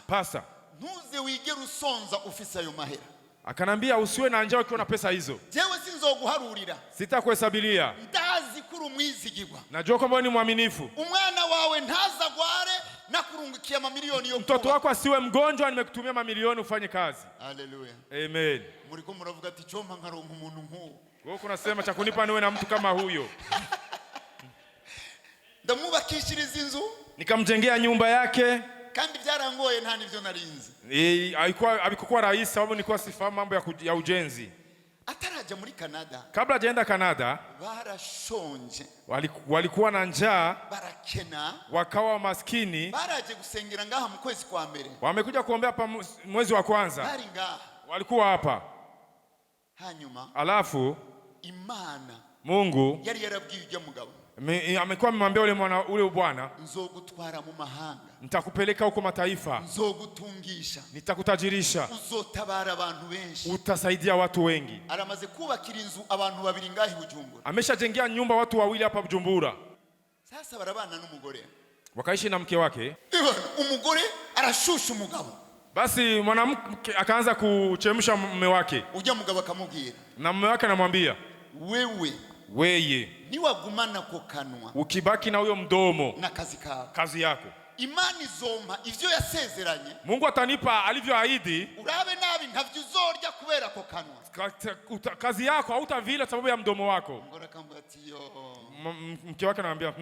Pastor. Ntuze wigera usonza ufise ayo mahera. Akanambia usiwe na njaa ukiwa na pesa hizo. Jewe sinzoguharurira. Sitakuhesabilia. Ndazi kuri umwizigirwa. Najua kwamba wewe ni mwaminifu. Umwana wawe ntazagware na kurungikia mamilioni yo. Mtoto wako asiwe mgonjwa, nimekutumia mamilioni ufanye kazi. Haleluya. Amen. Muriko muravuga ati chomba nkaronka umuntu nk'uwo. Wewe kunasema cha kunipa niwe na mtu kama huyo. Ndamubakishiriza inzu. Nikamjengea nyumba yake. Kandi byarangoye nta nivyo narinzi. Alikuwa rais sababu nilikuwa sifahamu mambo ya ujenzi. Ataraja muri Canada. Kabla hajaenda Canada, barashonje. Walikuwa na njaa, barakena, wakawa maskini. Baraje gusengera ngaha mu kwezi kwa mbere. Wamekuja kuombea hapa mwezi wa kwanza. Bari ngaha. Walikuwa hapa. Hanyuma alafu Imana Mungu yari yarabwiye ujya mugabo. Amekuwa amemwambia ule bwana, nzogutwara mu mahanga, nitakupeleka huko mataifa, nzogutungisha, nitakutajirisha, uzotabara abantu benshi, utasaidia watu wengi. Aramaze kubakira inzu abantu babiri ngahi Bujumbura. Ameshajengea nyumba watu wawili hapa Bujumbura. Sasa barabana n'umugore, wakaishi na mke wake. Umugore arashusha umugabo. Basi mwanamke akaanza kuchemsha mume wake. Ujya mugabo akamubwira, na mume wake anamwambia, weye niwagumana ko kanwa ukibaki na huyo mdomo na kazi yako, Imana izompa ivyo yasezeranye. Mungu atanipa alivyoahidi. Urabe nabi ntavyo uzorya kubera ko kanwa. Kazi yako hautavila sababu ya mdomo wako. Ngora kambati yo. Mke wake anamwambia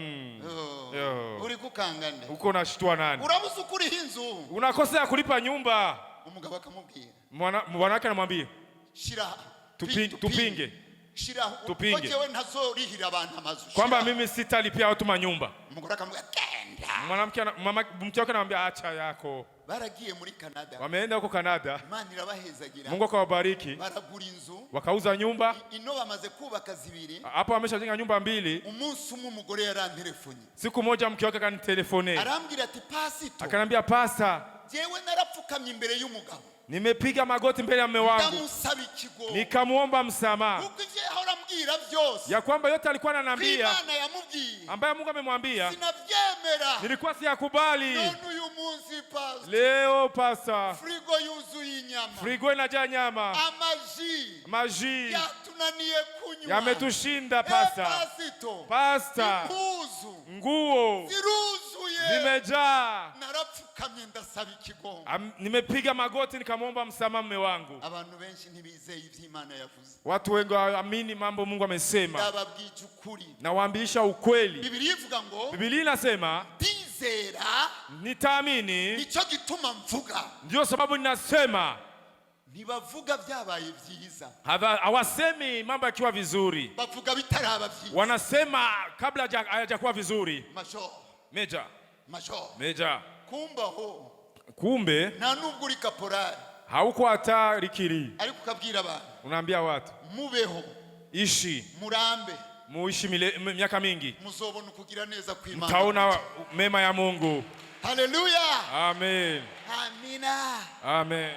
uri kukangane. Uko unashtua nani? Urabuze ukuri hinzu. Unakosa kulipa nyumba. Umugabo akamubwira. Bwana wake anamwambia shira tupinge. Shira tupinge. Wewe ntazorihira abantu amazu. Kwamba mimi sitalipia watu manyumba. Umugabo akamubwira mke wake anamwambia acha yako. Baragiye muri Canada. Wameenda huko Canada. Imana irabahezagira. Mungu akawabariki. Baragura inzu. Wakauza nyumba. Ino bamaze kubaka zibiri. Hapo wameshajenga nyumba 2. Umunsi umwe umugore yarantelefoni. Siku moja mke wake akanitelefone. Arambwira ati pasito. Akanambia pasta. Jewe narapfukamye imbere y'umugabo. Nimepiga magoti mbele ya mume wangu. Ndamusaba ikigo. Nikamuomba msamaha. Kuko ivyo arambwira vyose. Ya kwamba yote alikuwa ananiambia. Imana yamubwiye. Ambaye Mungu amemwambia. Sinavyemera. Nilikuwa siyakubali. None uyu munsi pastor. Leo pasta. Frigo yuzuye inyama. Frigo inajaa nyama. Maji. Yatunaniye kunywa. Yametushinda pasta. Pasta. Nguo. Ziruzuye. Zimejaa. Narapfukamye ndasaba ikigongo. Nimepiga magoti nikamwomba msamaha mume wangu. Abantu benshi ntibizeye ivyo Imana yavuze. Watu wengi waamini mambo Mungu amesema. Ndababwije ukuri. Na waambisha ukweli. Biblia ivuga ngo. Biblia inasema ndizera. Nitaamini. Nico gituma mvuga. Ndio sababu ninasema. Ntibavuga vyabaye vyiza. Hawasemi mambo yakiwa vizuri. Bavuga bitaraba vyiza. Wanasema kabla hayajakuwa vizuri. Meja. Kumbe nta nubwo uri kaporari. Hauko hata rikiri. Ariko ukabwira abantu. Unaambia watu. Mubeho. Ishi. Murambe. Muishi miaka mingi. Muzobona kugira neza kw'Imana. Mtaona mema ya Mungu. Haleluya. Amen. Amina. Amen.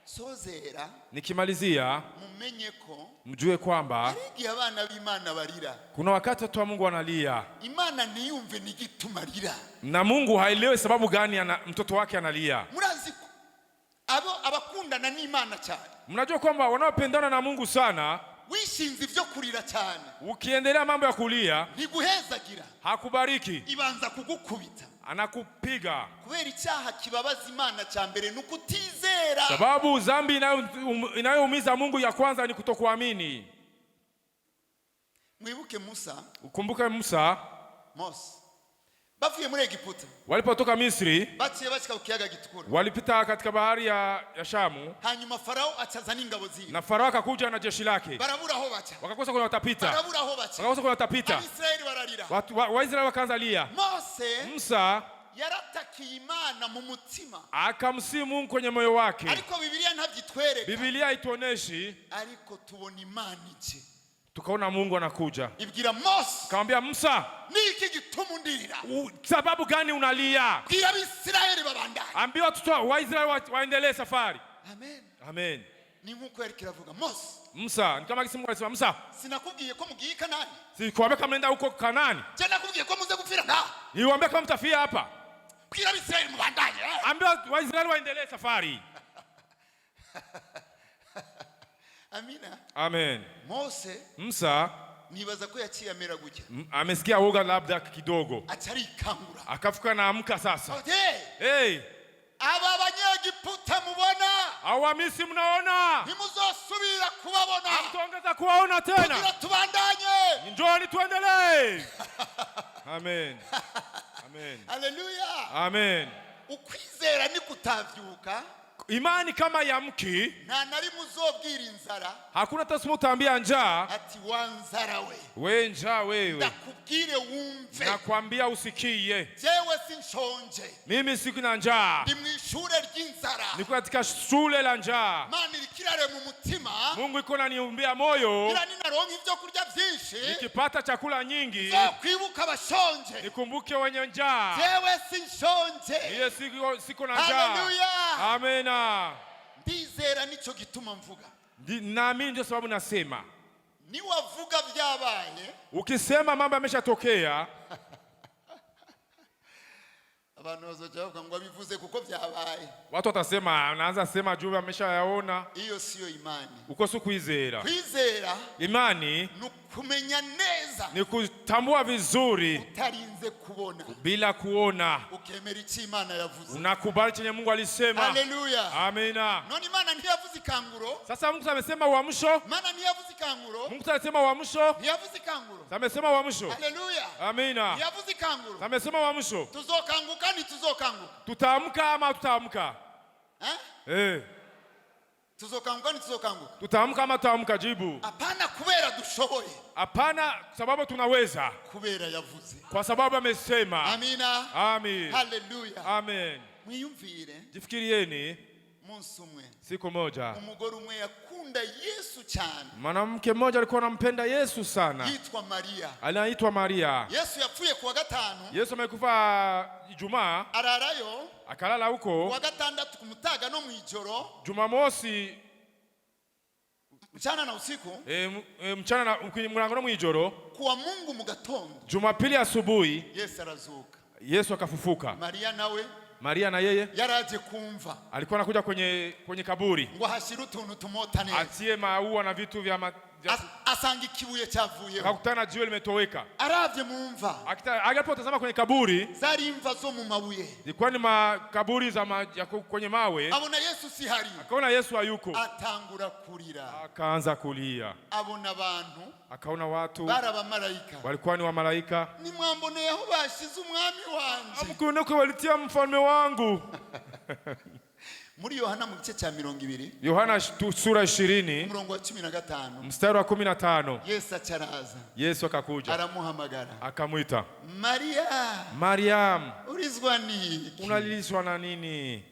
Sozera. Nikimalizia. Mumenye ko. Mjue kwamba. Arigi abana b'Imana barira. Kuna wakati watu wa Mungu wanalia. Imana niyumve nigituma rira. Na Mungu haelewi sababu gani mtoto wake analia. Murazi abakundana n'Imana cyane. Mnajua kwamba wanaopendana na Mungu sana. Wishinze ivyo kurira cyane. Ukiendelea mambo ya kulia. Ntiguhezagira. Hakubariki. Ibanza kugukubita. Anakupiga. Kubera icyaha kibabaza Imana cya mbere nukutizera. Sababu dhambi inayoumiza Mungu ya kwanza ni kutokuamini. Mwibuke Musa. Ukumbuke Musa. Bavuye muri Egiputa. Walipotoka Misri. Baciye bashika ku kiyaga gitukura. Walipita katika bahari ya Shamu. Hanyuma Farao achaza n'ingabo ziwe. Na Farao akakuja na jeshi lake. Barabura aho bacha. Wakakosa kuna watapita. Barabura aho bacha. Wakakosa kuna watapita. Israeli bararira. Waisraeli wakaanza lia. Musa yaratakiye Imana mu mutima. Akamsihi Mungu kwenye moyo wake. Ariko Biblia ntabyitwereka. Biblia itoneshi. Ariko tubona Imana ije. Tukaona Mungu anakuja. Ibwira Mose. Akamwambia Musa. Niki gituma undirira? Sababu gani unalia? Bwira Abisirayeli babandanye. Ambia watu wa Israeli waendelee safari. Amen. Ni nkuko yari kiravuga Musa, ni kama kisi Mungu alisema Musa. Sinakubwiye ko mugiye Kanani. Sikuambia kama mnaenda huko Kanani. Je, nakubwiye ko muze gupfira nga? Niwaambia kama mtafia hapa. Bwira Abisirayeli mubandanye. Ambia wa Israeli waendelee safari. Amina. Amen. Musa nibaza ko yaciye amera gutya. Amesikia woga labda kidogo. Atarikangura. Akafuka na amka sasa. Hey. Aba banyegiputa mubona. Hawa Misri mnaona. Ntimuzosubira kubabona. Hamtaongeza kuwaona tena. Kugira tubandanye. Njooni tuendelee. Amen. Haleluya. Amen. Ukwizera ni kutavyuka. Imani kama ya mki. Na nari muzobwira inzara. Hakuna tasimu utaambia njaa. Ati wanzara we njaa wewe. Ndakubwire wumve. Nakwambia usikie. Jewe sinshonje. Mimi sina njaa. Ndi mwishure ry'inzara. Niko katika shule la njaa. Mana irikirare mu mutima. Mungu iko ananiumbia moyo. Ila ninaronka ivyo kurya vyinshi. Nikipata chakula nyingi. Kwibuka abashonje. Nikumbuke wenye njaa. Jewe sinshonje. Yeye siko na njaa. Haleluya. Amen. Ndizera nico gituma mvuga. Naamini ndio sababu nasema. Ni wavuga vyabaye. Ukisema mambo yameshatokea. Abantu bazojavuga ngo bivuze kuko vyabaye. Watu watasema anaanza sema juu ameshayaona. Iyo siyo imani. Uko si kuizera. Kuizera. Imani. kumenya neza, ni kutambua vizuri utarinze kubona, bila kuona, ukemera Ico Imana yavuze, unakubali chenye Mungu alisema. Haleluya, amina. None Imana ntiyavuze ikanguro. Sasa Mungu amesema uamsho. Imana ntiyavuze ikanguro. Mungu amesema uamsho. Ntiyavuze ikanguro. Amesema uamsho. Haleluya, amina. Ntiyavuze ikanguro. Amesema uamsho. Tuzokanguka ni tuzokanguka. Tutaamka ama tutaamka? Tuzokanguka ni tuzokanguka. Tutaamka ama tutaamka? Jibu. Hapana kubera dushoboye. Hapana sababu tunaweza. Kubera yavuze. Kwa sababu amesema. Amina. Amen. Haleluya. Amen. Mwiyumvire. Jifikirieni. Munsi umwe. Siku moja. Umugore umwe yakunda Yesu cyane. Mwanamke mmoja alikuwa anampenda Yesu sana. Yitwa Maria. Anaitwa Maria. Yesu yapfuye kuwa gatanu. Yesu amekufa Ijumaa. Ararayo. Akalala huko. Kuwa gatandatu kumutaga no mwijoro. Jumamosi mchana na usiku. Mchana na mlango no mwijoro. Kuwa Mungu mu gatondo. Jumapili asubuhi. Yesu arazuka. Yesu akafufuka. Maria nawe. Maria na yeye yaraje kumva, alikuwa anakuja kwenye kaburi ngo hashira utuntu tumota neza, atie maua na vitu vya asanga ikibuye cyavuyeho, akakutana jiwe limetoweka. Aravye mumva, alipotazama kwenye kaburi, zari imva zo mu mabuye, ilikuwa ni makaburi ya kwenye mawe. Abona Yesu si hari, akaona Yesu hayuko, atangura kurira, akaanza kulia. Abona abantu, akaona watu baraba malaika, walikuwa ni wa malaika. Ni mwambone aho bashize umwami wanje, amukune ko walitia mfalme wangu. Muri Yohana mu gice cya 20, Yohana sura 20 umurongo wa 15, mstari wa 15, Yesu acharaza, Yesu akakuja, aramuhamagara, akamwita, Maria, Mariam, ulizwa nini? Unalizwa na nini?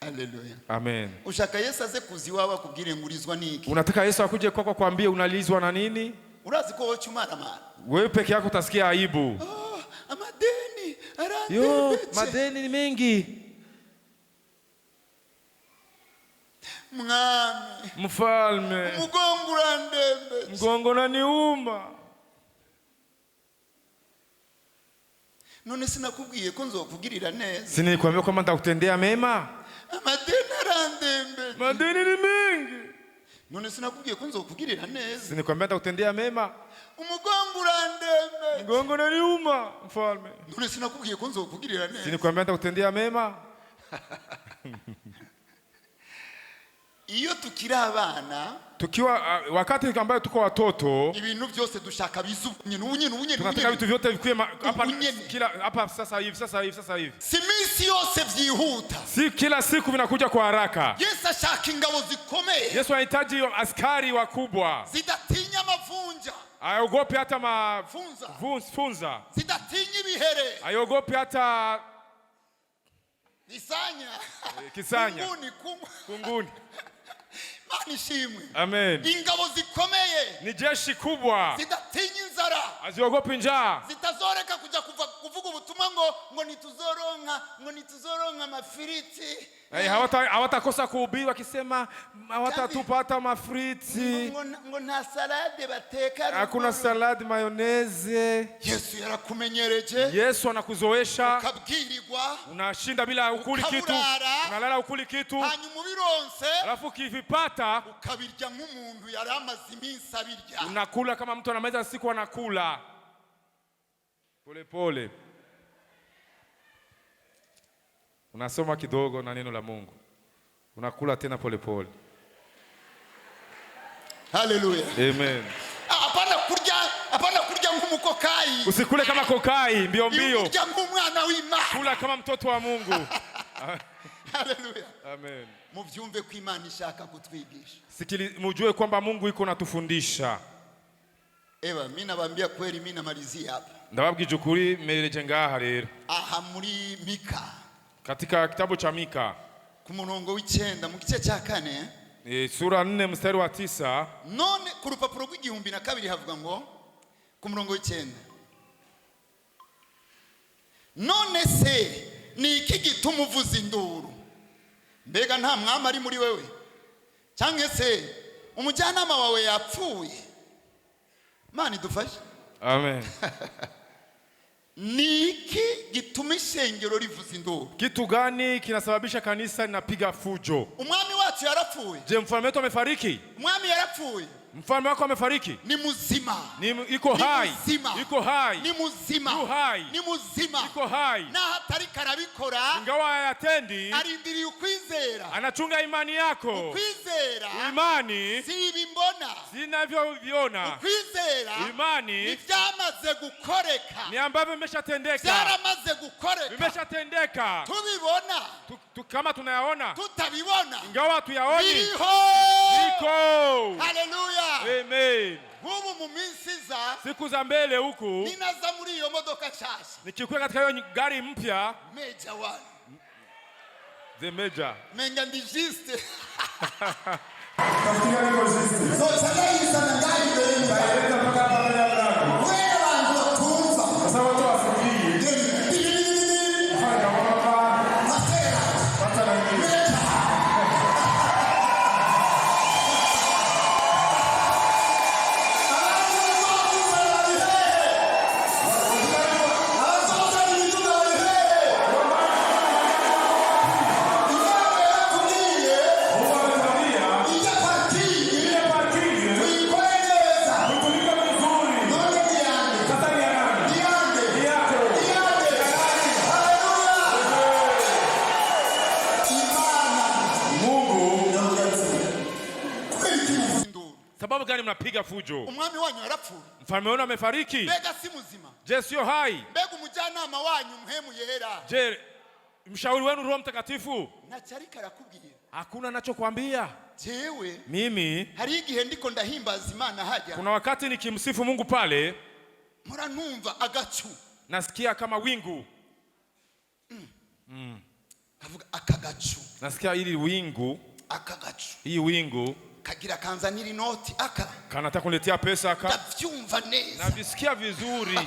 Haleluya. Amen. Ushaka Yesu aze kuziwawa kubwire ngulizwa niki? Unataka Yesu akuje kwako kwambie unalizwa na nini? Urazi ko wochumara mara. Wewe peke yako utasikia aibu. Amadeni, arande. Yo, madeni ni mengi. Mwami, mfalme, mgongo urandembe. Mgongo unaniuma. None sinakubwiye ko nzokugirira neza. Sinikwambia kwamba nitakutendea mema? Amadeni arandembe. Madeni ni mengi. None sinakubwiye ko nzokugirira neza. Sinikwambia nitakutendea mema? Mgongo urandembe. Mgongo unaniuma, mfalme. None sinakubwiye ko nzokugirira neza. Sinikwambia nitakutendea mema? Iyo tukiri abana, tukiwa wakati ambayo tuko watoto, ibintu byose dushaka bizubunye. Tunataka vitu vyote vikue hapa kila hapa sasa hivi. Si minsi yose vyihuta. Si kila siku vinakuja kwa haraka. Yesu ashaka ingabo zikomeye. Yesu anahitaji askari wakubwa. Zidatinya mavunja. Ayogopi hata funza. Zidatinya ibihere. Ayogopi hata kisanya. Kunguni. Manishimwe. Amen. Ingabo zikomeye. Ni jeshi kubwa. Zidatinya inzara. Aziogopi njaa. Zitazoreka kuja kuvuga ubutumwa ngo nituzoronka mafiriti. Hawatakosa kuhubiri wakisema hawatatupata mafriti. Ngo nta salade bateka. Hakuna saladi mayoneze. Yesu yarakumenyereje. Yesu anakuzoesha. Ukabwirirwa. Unashinda bila ukuli kitu. Unalala ukuli kitu. Hanyuma ubironse. Alafu kivipata. Ukabirya nk'umuntu yari amaze iminsi abirya. Unakula kama mtu anamaliza siku anakula. Pole pole. Unasoma kidogo na neno la Mungu. Unakula tena pole pole. Haleluya. Amen. Hapana kurya nk'umukokai. Usikule kama kokai mbio. Kurya nk'umwana w'Imana. Kula kama mtoto wa Mungu. Haleluya. Amen. Muvyumve ko Imana ishaka kutwigisha. Mujue kwamba Mungu yuko natufundisha. Mimi nabambia kweli, mimi namalizia hapa. Ndababwije ukuri mereje ngaha rero. Aha muri Mika. Katika kitabu cha Mika. Ku murongo w'9 mu gice cya 4. Sura 4 mstari wa 9. None ku rupapuro rw'12 havuga ngo ku murongo w'9. None se ni iki gituma uvuza induru? Mbega nta mwami ari muri wewe? Cyangwa se umujyanama wawe yapfuye? Mani dufashe. Amen. Niki gituma ishengero rivuza induru? Kitu gani kinasababisha kanisa linapiga fujo? Umwami wacu yarapfuye. Je, mfalme wetu amefariki? Umwami yarapfuye. Mfalme wako amefariki. Ni mzima. Iko hai. Iko hai. Ni mzima. Yu hai. Ni mzima. Iko hai. Na hatari karabikora. Ingawa hayatendi. Arindiriye ukwizera. Anachunga imani yako. Ukwizera. Imani. Si ibimbona. Sinavyoviona. Ukwizera. Imani. Ni vyamaze gukoreka. Ni ambavyo vimeshatendeka. Vyaramaze gukoreka. Vimeshatendeka. Tubibona. Kama tunayaona. Tutabibona. Ingawa tuyaoni. Iko. Haleluya. Amen. Hubu mu minsi za siku za mbele huku ninaza muri iyo modoka nshasha. Nikikuwa katika hiyo gari mpya. Major one. The major. Menga ndi juste. Kafikiria niko juste. So chagaiza na gari mbele. Baileta mpaka pale ya mlango. Wewe wangu tuumba. Sasa watu wafikie. Haya mama. Masera. Pata na ngine. Sababu gani mnapiga fujo? Umwami wanyu yarapfuye. Mfalme wenu amefariki. Mbega si mzima. Je, sio hai? Mbega umujyanama wanyu muhemu yera. Je, mshauri wenu Roho Mtakatifu? Nacarika arakubwira. Hakuna anachokuambia. Jewe Mimi hari igihe ndiko ndahimbaza Imana haja. Kuna wakati nikimsifu Mungu pale, mura numva agacu. Nasikia kama wingu. Kavuga akagacu. Nasikia ili wingu. Akagacu. Hii wingu kagira kanzanira inoti aka. Kanataka kuniletea pesa aka. Ndavyumva neza. Nabisikia vizuri.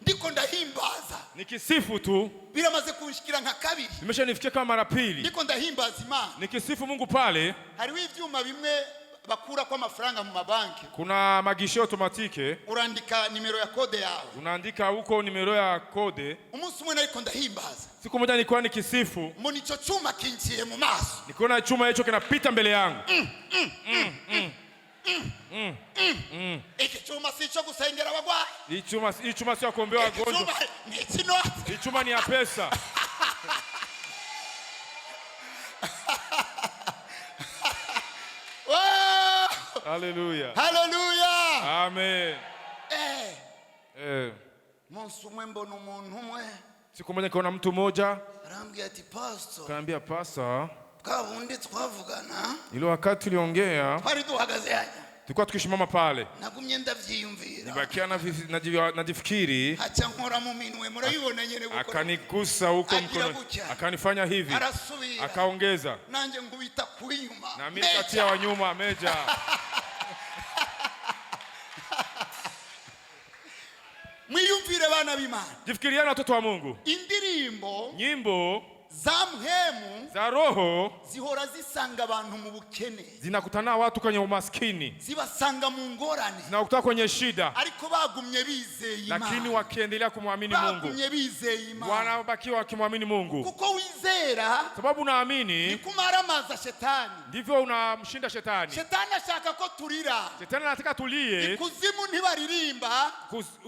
Ndiko ndahimbaza. Nikisifu tu. Biramaze kunshikira nka kabiri. Nimeshanifikia kama mara pili. Ndiko ndahimbaza Imana. Nikisifu Mungu pale. Hariho ivyuma bimwe bakura kwa mafaranga mu mabanki. Kuna magisho automatike. Urandika nimero ya kode yawe. Unaandika huko nimero ya kode. Umunsi umwe nariko ndahimbaza. Siku moja nilikuwa nikisifu. Mbona ico chuma kinjiye mu maso. Nikaona chuma hicho kinapita mbele yangu. Iki chuma sicho kusengera abagwayi. Hii chuma sio kuombea wagonjwa. Hii chuma ni ya pesa. Hallelujah. Hallelujah. Amen. Munsi umwe mbona umuntu umwe. Siku moja nikaona mtu mmoja. Arambia ati pastor. Kaniambia pastor. Kabundi twavugana. Ile wakati tuliongea. Twari duhagaze hanya. Tulikuwa tukishimama pale. Nagumye ndavyiyumvira. Nibakia najifikiri. Acha nkora mu minwe murayibona nyene gukora. Akanigusa huko mkono. Akanifanya hivi. Arasubira. Akaongeza. Nanje ngubita kuinyuma. Na mimi katia wa nyuma meja. Mwiyumvire bana b'Imana. Jifikiriane watoto wa Mungu. Indirimbo. Nyimbo. Za muhemu. Za roho. Zihora zisanga abantu mu bukene. Zinakutana watu kwenye umaskini. Zibasanga mu ngorane. Zinakutana kwenye shida. Ariko bagumye bizeye Imana. Lakini wakiendelea kumwamini Mungu. Bagumye bizeye Imana. Wanabakiwa wakimwamini Mungu. Kuko wizera. Sababu unaamini. Ni kumaramaza shetani. Ndivyo unamshinda shetani. Shetani ashaka ko turira. Shetani anataka tulie. Kuzimu ntibaririmba.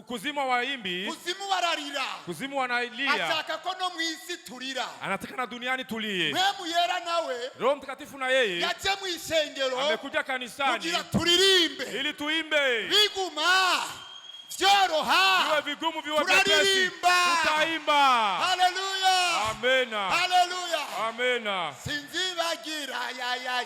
Kuzimu waimbi. Kuzimu bararira. Kuzimu wanalia. Ashaka ko no mwisi turira. Anataka na duniani tulie. Mwemu yera nawe. Roho Mtakatifu na yeye. Yaje mu ishengero. Amekuja kanisani. Kugira turirimbe. Ili tuimbe. Biguma. Vyoroha. Viwe vigumu viwe vyepesi. Tutaimba. Hallelujah. Amena. Hallelujah. Amena. Sinzibagira ya.